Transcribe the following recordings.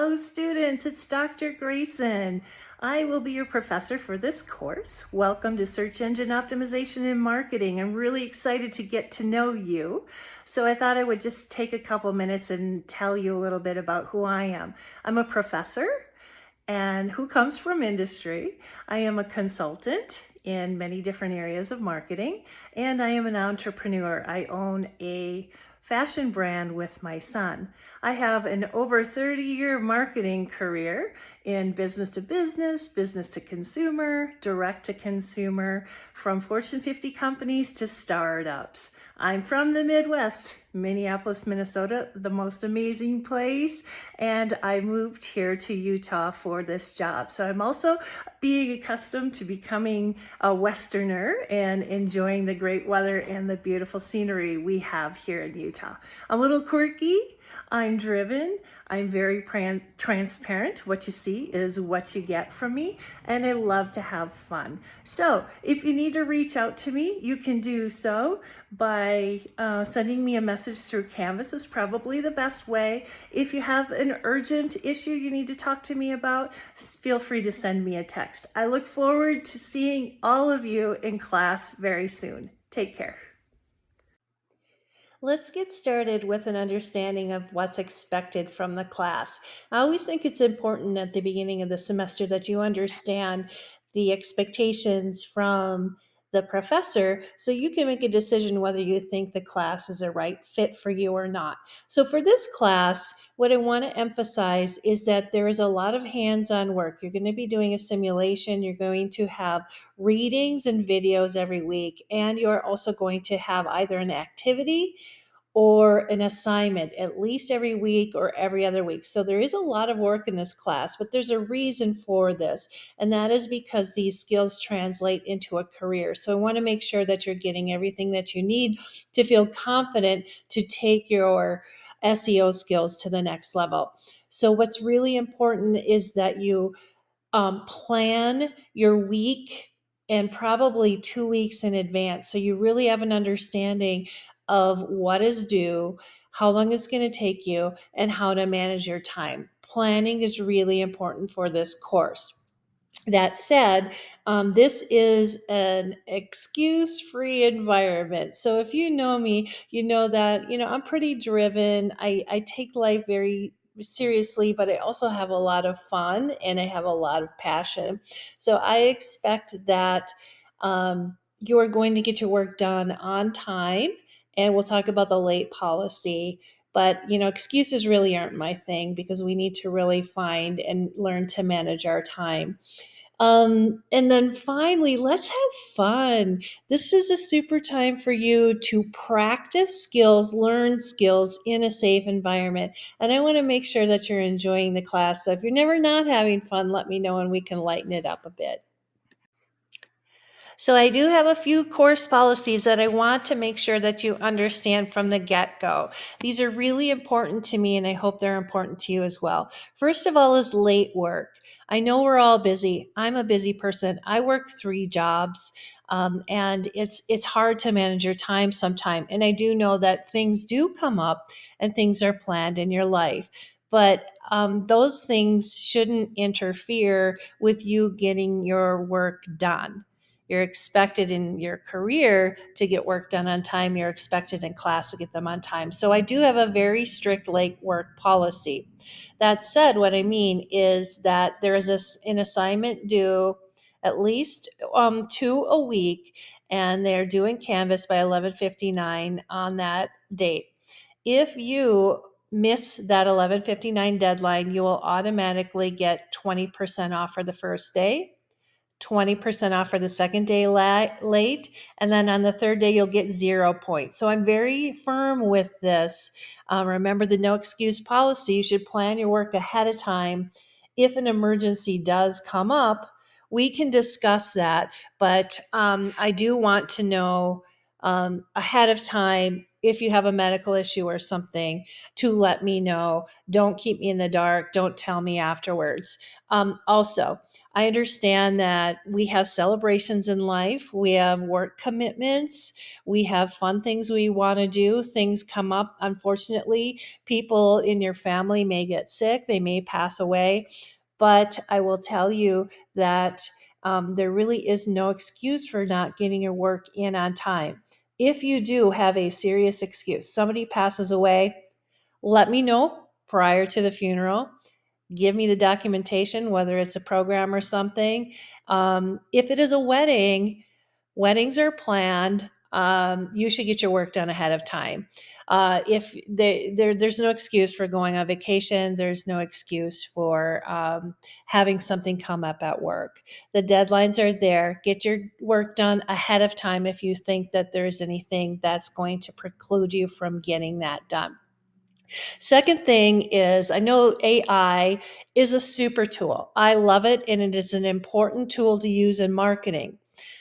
Hello students, it's Dr. Grayson. I will be your professor for this course. Welcome to Search Engine Optimization and Marketing. I'm really excited to get to know you. So I thought I would just take a couple minutes and tell you a little bit about who I am. I'm a professor and who comes from industry. I am a consultant in many different areas of marketing, and I am an entrepreneur. I own a fashion brand with my son. I have an over 30-year marketing career in business to business, business to consumer, direct to consumer, from Fortune 50 companies to startups. I'm from the Midwest, Minneapolis, Minnesota, the most amazing place, and I moved here to Utah for this job. So I'm also being accustomed to becoming a Westerner and enjoying the great weather and the beautiful scenery we have here in Utah. I'm a little quirky, I'm driven, I'm very transparent. What you see is what you get from me, and I love to have fun. So if you need to reach out to me, you can do so by sending me a message through Canvas is probably the best way. If you have an urgent issue you need to talk to me about, feel free to send me a text. I look forward to seeing all of you in class very soon. Take care. Let's get started with an understanding of what's expected from the class. I always think it's important at the beginning of the semester that you understand the expectations from the professor so you can make a decision whether you think the class is a right fit for you or not. So for this class, what I want to emphasize is that there is a lot of hands-on work. You're going to be doing a simulation, you're going to have readings and videos every week, and you're also going to have either an activity or an assignment at least every week or every other week. So there is a lot of work in this class, but there's a reason for this, and that is because these skills translate into a career. So I want to make sure that you're getting everything that you need to feel confident to take your SEO skills to the next level. So what's really important is that you plan your week and probably 2 weeks in advance. So you really have an understanding of what is due, how long it's going to take you, and how to manage your time. Planning is really important for this course. That said, this is an excuse-free environment. So if you know me, you know that, I'm pretty driven. I take life very seriously, but I also have a lot of fun and I have a lot of passion. So I expect that you are going to get your work done on time. And we'll talk about the late policy. But, excuses really aren't my thing because we need to really find and learn to manage our time. And then finally, let's have fun. This is a super time for you to practice skills, learn skills in a safe environment. And I want to make sure that you're enjoying the class. So if you're never not having fun, let me know and we can lighten it up a bit. So I do have a few course policies that I want to make sure that you understand from the get-go. These are really important to me, and I hope they're important to you as well. First of all is late work. I know we're all busy. I'm a busy person. I work 3 jobs, and it's hard to manage your time sometime. And I do know that things do come up and things are planned in your life. But those things shouldn't interfere with you getting your work done. You're expected in your career to get work done on time. You're expected in class to get them on time. So I do have a very strict late work policy. That said, what I mean is that there is an assignment due at least 2 a week, and they're due in Canvas by 11:59 on that date. If you miss that 11:59 deadline, you will automatically get 20% off for the first day, 20% off for the second day late, and then on the third day, you'll get 0 points. So I'm very firm with this. Remember the no excuse policy. You should plan your work ahead of time. If an emergency does come up, we can discuss that, but I do want to know ahead of time if you have a medical issue or something, to let me know. Don't keep me in the dark. Don't tell me afterwards. Also, I understand that we have celebrations in life. We have work commitments. We have fun things we want to do. Things come up. Unfortunately, people in your family may get sick. They may pass away. But I will tell you that there really is no excuse for not getting your work in on time. If you do have a serious excuse, somebody passes away, let me know prior to the funeral. Give me the documentation, whether it's a program or something. If it is a wedding, weddings are planned. You should get your work done ahead of time. There's no excuse for going on vacation. There's no excuse for having something come up at work. The deadlines are there. Get your work done ahead of time if you think that there's anything that's going to preclude you from getting that done. Second thing is, I know AI is a super tool. I love it, and it is an important tool to use in marketing.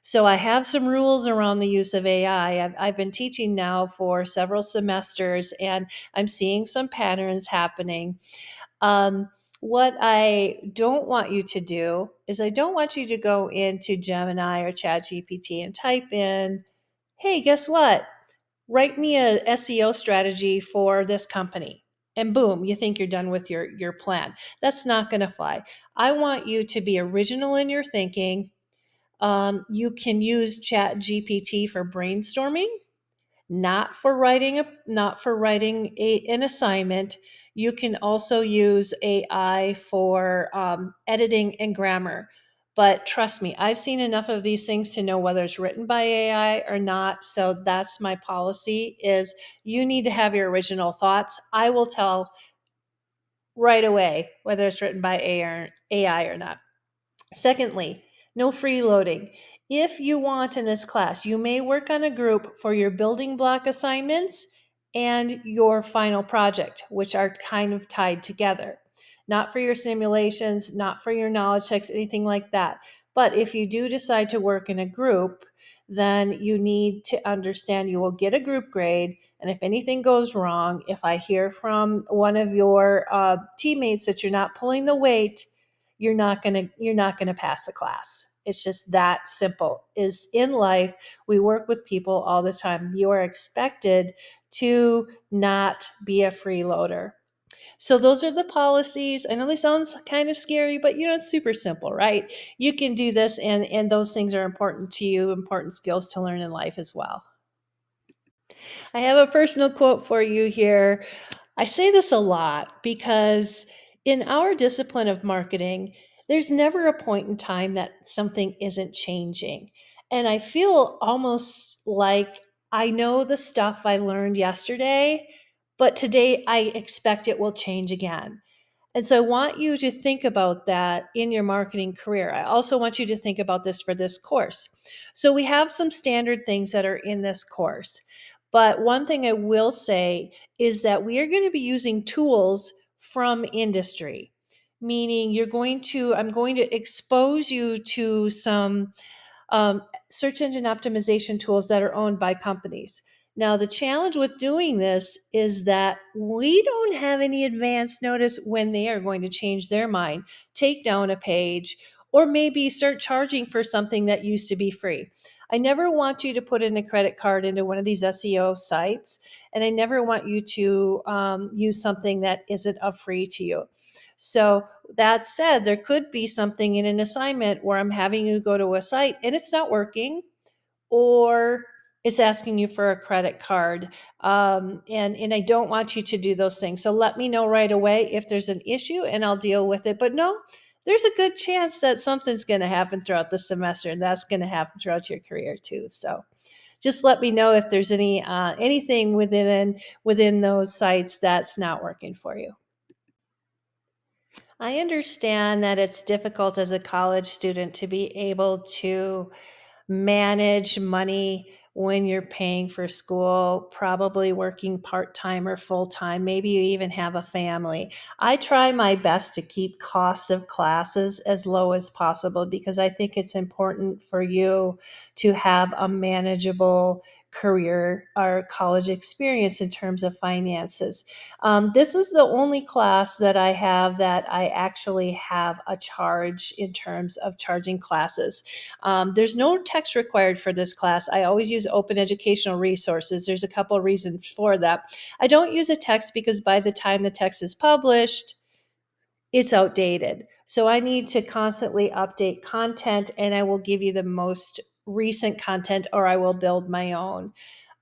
So I have some rules around the use of AI. I've been teaching now for several semesters, and I'm seeing some patterns happening. What I don't want you to do is I don't want you to go into Gemini or ChatGPT and type in, hey, guess what? Write me a SEO strategy for this company. And boom, you think you're done with your plan. That's not going to fly. I want you to be original in your thinking. You can use Chat GPT for brainstorming, not for writing an assignment. You can also use AI for editing and grammar. But trust me, I've seen enough of these things to know whether it's written by AI or not. So that's my policy: is you need to have your original thoughts. I will tell right away whether it's written by AI or not. Secondly, no freeloading. If you want in this class, you may work on a group for your building block assignments and your final project, which are kind of tied together. Not for your simulations, not for your knowledge checks, anything like that. But if you do decide to work in a group, then you need to understand you will get a group grade. And if anything goes wrong, if I hear from one of your teammates that you're not pulling the weight, you're not gonna pass the class. It's just that simple. Is in life, we work with people all the time. You are expected to not be a freeloader. So those are the policies. I know they sound kind of scary, but it's super simple, right? You can do this, and those things are important to you, important skills to learn in life as well. I have a personal quote for you here. I say this a lot because in our discipline of marketing, there's never a point in time that something isn't changing. And I feel almost like I know the stuff I learned yesterday, but today I expect it will change again. And so I want you to think about that in your marketing career. I also want you to think about this for this course. So we have some standard things that are in this course. But one thing I will say is that we are going to be using tools from industry, meaning I'm going to expose you to some search engine optimization tools that are owned by companies. Now, the challenge with doing this is that we don't have any advance notice when they are going to change their mind, take down a page, or maybe start charging for something that used to be free. I never want you to put in a credit card into one of these SEO sites, and I never want you to use something that isn't free to you. So that said, there could be something in an assignment where I'm having you go to a site and it's not working, or it's asking you for a credit card. And I don't want you to do those things. So let me know right away if there's an issue and I'll deal with it. But no, there's a good chance that something's going to happen throughout the semester, and that's going to happen throughout your career too. So just let me know if there's anything within those sites that's not working for you. I understand that it's difficult as a college student to be able to manage money when you're paying for school, probably working part-time or full-time. Maybe you even have a family. I try my best to keep costs of classes as low as possible because I think it's important for you to have a manageable career or college experience in terms of finances. This is the only class that I have that I actually have a charge in terms of charging classes. There's no text required for this class. I always use open educational resources. There's a couple of reasons for that. I don't use a text because by the time the text is published, it's outdated. So I need to constantly update content, and I will give you the most recent content, or I will build my own.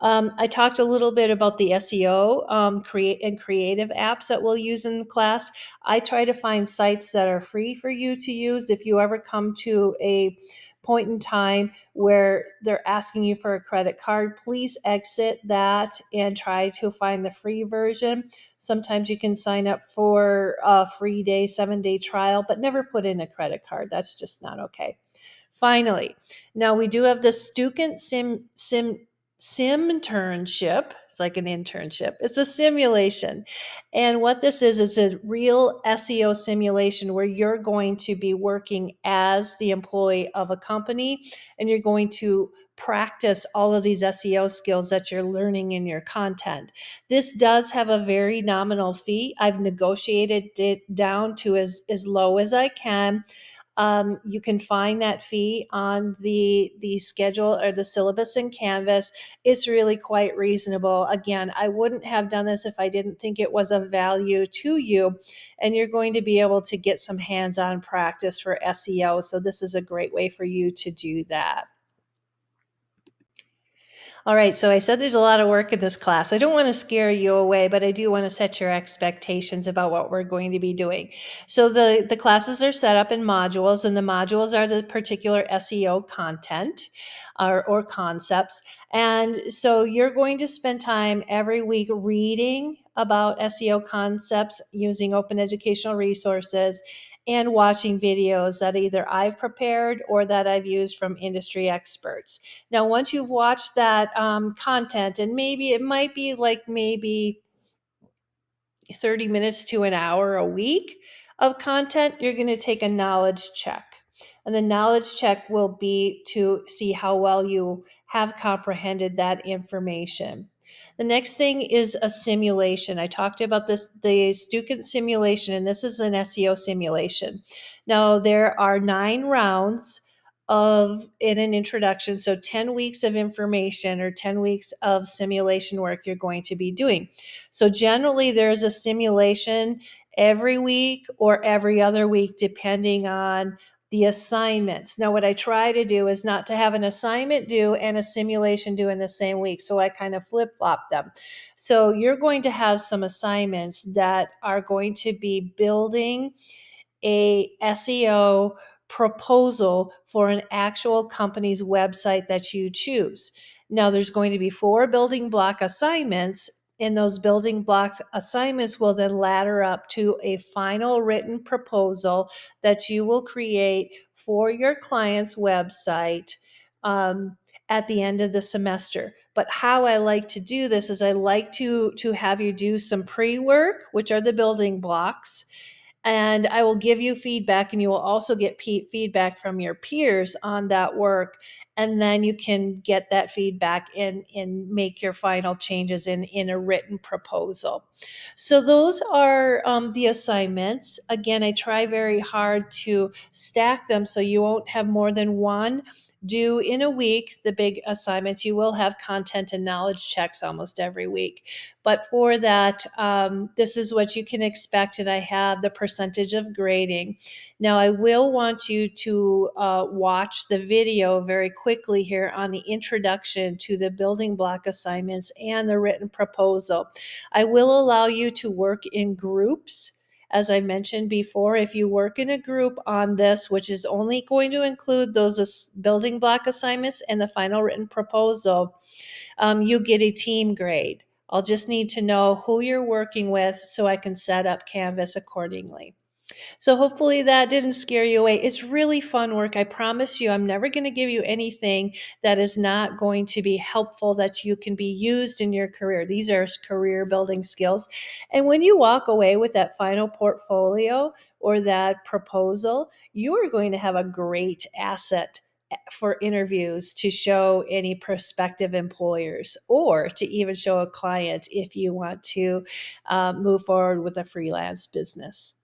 I talked a little bit about the SEO creative apps that we'll use in the class. I try to find sites that are free for you to use. If you ever come to a point in time where they're asking you for a credit card, please exit that and try to find the free version. Sometimes you can sign up for a free day, 7-day trial, but never put in a credit card. That's just not okay. Finally, now we do have the student sim internship. It's like an internship. It's a simulation. And what this is a real SEO simulation where you're going to be working as the employee of a company, and you're going to practice all of these SEO skills that you're learning in your content. This does have a very nominal fee. I've negotiated it down to as low as I can. You can find that fee on the schedule or the syllabus in Canvas. It's really quite reasonable. Again, I wouldn't have done this if I didn't think it was of value to you, and you're going to be able to get some hands-on practice for SEO. So this is a great way for you to do that. All right, so I said there's a lot of work in this class. I don't want to scare you away, but I do want to set your expectations about what we're going to be doing. So the classes are set up in modules, and the modules are the particular SEO content or concepts. And so you're going to spend time every week reading about SEO concepts using open educational resources and watching videos that either I've prepared or that I've used from industry experts. Now, once you've watched that content, and maybe it might be like maybe 30 minutes to an hour a week of content, you're going to take a knowledge check. And the knowledge check will be to see how well you have comprehended that information. The next thing is a simulation. I talked about this, the student simulation, and this is an SEO simulation. Now, there are 9 rounds in an introduction. So 10 weeks of information or 10 weeks of simulation work you're going to be doing. So generally there's a simulation every week or every other week, depending on the assignments. Now, what I try to do is not to have an assignment due and a simulation due in the same week. So I kind of flip-flop them. So you're going to have some assignments that are going to be building a SEO proposal for an actual company's website that you choose. Now, there's going to be 4 building block assignments, and those building blocks assignments will then ladder up to a final written proposal that you will create for your client's website at the end of the semester. But how I like to do this is I like to have you do some pre-work, which are the building blocks, and I will give you feedback, and you will also get feedback from your peers on that work. And then you can get that feedback and make your final changes in a written proposal. So those are the assignments. Again, I try very hard to stack them so you won't have more than one due in a week. The big assignments, you will have content and knowledge checks almost every week. But for that, this is what you can expect, and I have the percentage of grading. Now, I will want you to watch the video very quickly here on the introduction to the building block assignments and the written proposal. I will allow you to work in groups. As I mentioned before, if you work in a group on this, which is only going to include those building block assignments and the final written proposal, you get a team grade. I'll just need to know who you're working with so I can set up Canvas accordingly. So hopefully that didn't scare you away. It's really fun work. I promise you, I'm never going to give you anything that is not going to be helpful, that you can be used in your career. These are career building skills. And when you walk away with that final portfolio or that proposal, you are going to have a great asset for interviews to show any prospective employers, or to even show a client if you want to move forward with a freelance business.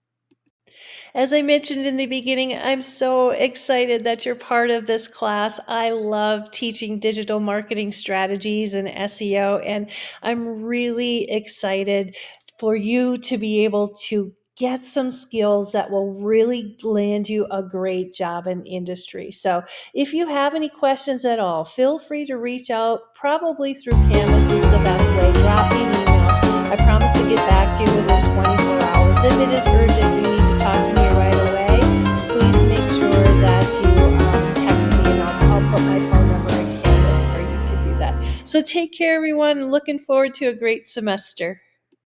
As I mentioned in the beginning, I'm so excited that you're part of this class. I love teaching digital marketing strategies and SEO, and I'm really excited for you to be able to get some skills that will really land you a great job in industry. So if you have any questions at all, feel free to reach out. Probably through Canvas is the best way. Drop me an email. I promise to get back to you within 24 hours. If it is urgent, you need to talk to me right away, please make sure that you text me, and I'll put my phone number in Canvas for you to do that. So take care, everyone. Looking forward to a great semester.